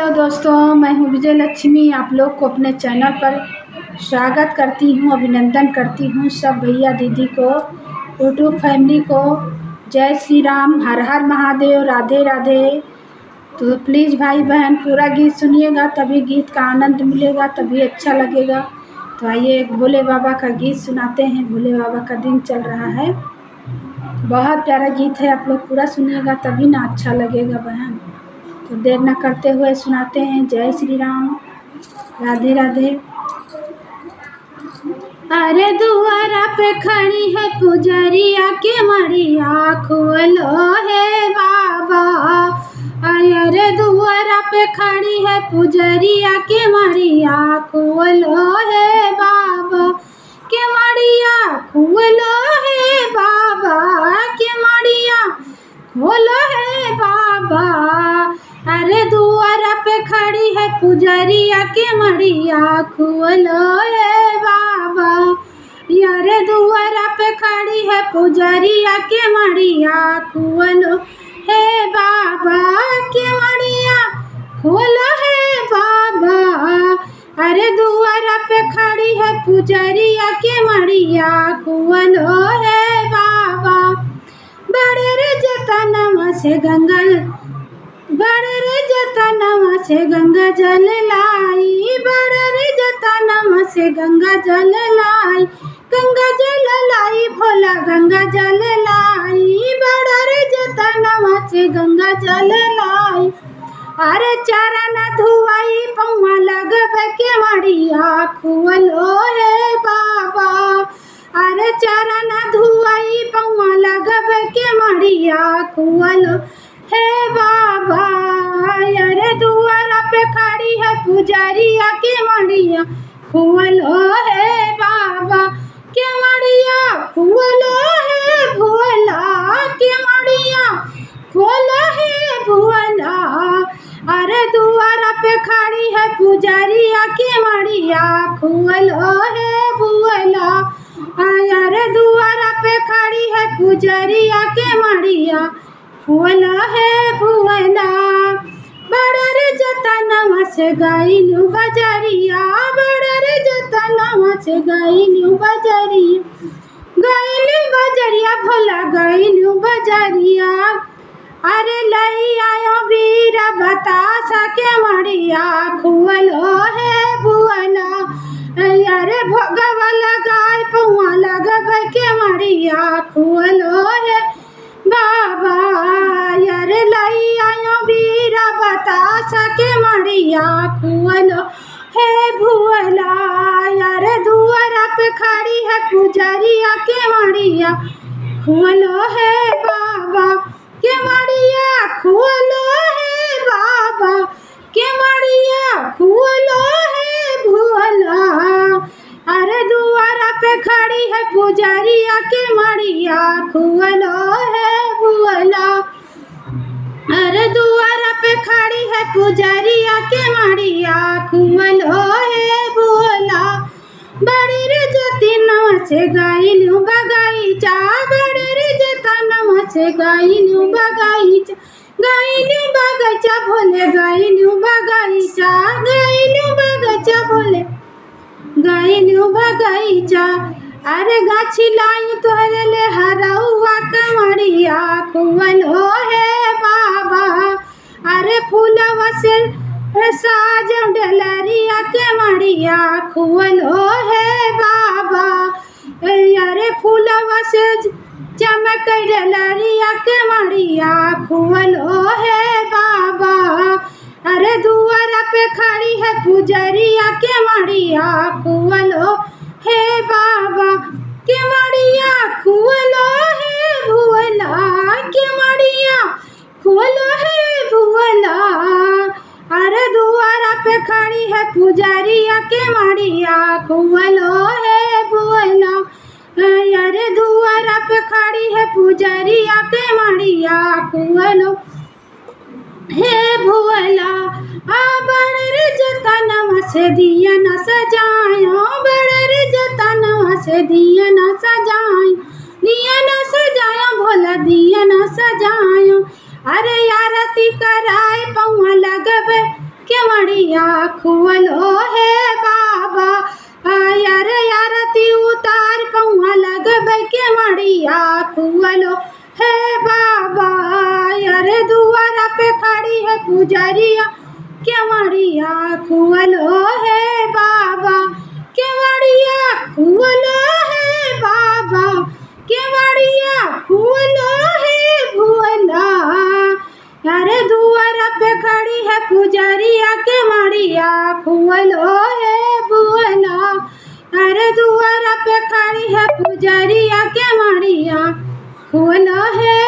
Hello दोस्तों, मैं हूँ विजय लक्ष्मी। आप लोग को अपने चैनल पर स्वागत करती हूँ, अभिनंदन करती हूँ। सब भैया दीदी को, यूट्यूब फैमिली को जय श्री राम, हर हर महादेव, राधे राधे। तो प्लीज़ भाई बहन पूरा गीत सुनिएगा, तभी गीत का आनंद मिलेगा, तभी अच्छा लगेगा। तो आइए एक भोले बाबा का गीत सुनाते हैं। भोले बाबा का दिन चल रहा है, बहुत प्यारा गीत है। आप लोग पूरा सुनिएगा तभी ना अच्छा लगेगा बहन। तो देर न करते हुए सुनाते हैं। जय श्री राम, राधे राधे। अरे दुआरा पे खड़ी है पुजरिया के मरिया खोलो है बाबा। अरे दुआरा पे खड़ी है पुजरिया के मरिया खोलो है बाबा, के मरिया खोलो है बाबा, के मरिया खोलो है बाबा। अरे दुआरा पे खड़ी है पुजरिया के मरिया खोलो है बाबा। अरे दुआरा पे खड़ी है पुजरिया के मरिया खोलो है बाबा, के मरिया खोलो है बाबा। अरे दुआरा पे खड़ी है पुजरिया के मरिया खोलो है बाबा। बड़े रे जतनवा से गंगा, बड़े रे जतनवा से गंगा जल लाई, बड़े रे जतनवा से गंगा जल लाई, गंगा जल लाई भोला गंगा जल लाई, बड़े रे जतनवा से गंगा जल लाई। अरे चरण धुआई पौवा लगब के मरिया खोलो है बाबा। अरे चरण धुआई पौवा लगब के मरिया खोलो है बाबा। अरे दुआरा पे खड़ी है पुजरिया के मरिया खोलो है बाबा, के मरिया खोलो है भोला, के मरिया खोलो है भोला। अरे दुआरा पे खड़ी है पुजरिया के मरिया खोलो है भोला। अरे दुआरा पे खड़ी है पुजरिया के मरिया खोलो है भोला। बड़ा रे जतनवा से गइलू बजरिया, बड़ा रे जतनवा से गइलू बजरिया, गइलू बजरिया भोला गइलू बजरिया। अरे लई आयो बीरा बतासा के मरिया खोलो है भोला। अरे भगवा लगाए पौवा लगब के मरिया खोलो है बाबा। अरे लई आयो बीरा बतासा के मरिया खोलो है भोला। अरे दुआरा पे खड़ी है पुजरिया के मरिया खोलो है बाबा, के मरिया खोलो है बाबा, के मरिया खोलो है भोला। अरे दुआरा पे खड़ी है पुजरिया के मरिया खोलो है भोला। अरे दुआरा पे खड़ी है पुजरिया के मरिया खोलो है भोला। बड़ी रे जतनवा से गइलू बगीचा, बड़े रे जतनवा से गइलू बगीचा, गइलू बगीचा भोले गइलू बगीचा, गइलू बगीचा भोले गइलू बगीचा। अरे गाछी लाई तोहरे ले हरौआ कमरिया खोलो है बाबा। अरे फूलवा से साज डलरिया के मरिया खोलो है बाबा। अरे फूलवा से चमक डलरिया के मरिया खोलो है बाबा। अरे दुआरा पे खड़ी है पुजरिया के मरिया खोलो है बाबा, के मरिया खोलो है भोला, के मरिया खोलो है भोला। अरे दुआरा पे खड़ी है पुजरिया के मरिया खोलो है भोला। अरे दुआरा पे खड़ी है पुजरिया के मरिया खोलो है भोला। बड़े रे जतनवा से दिया न सजायो, बड़े रे जतनवा से दिया न सजायो, दिया न सजायो भोला दिया न सजायो। अरे आरती कराए पौवा लगब केवड़िया खुलो है बाबा। यार आरती उतार पौआ लगबै केवड़िया खुलो है बाबा। यार दुआरा पे खड़ी है पुजरिया केवड़िया खुलो है बाबा। केवड़िया खुलो है बाबा। केवड़िया खुलो है भोला। अरे दुआरा पे खड़ी है पुजरिया केवड़िया खुलो है भोला। अरे दुआरा पे खड़ी है पुजरिया केवड़िया खुलो है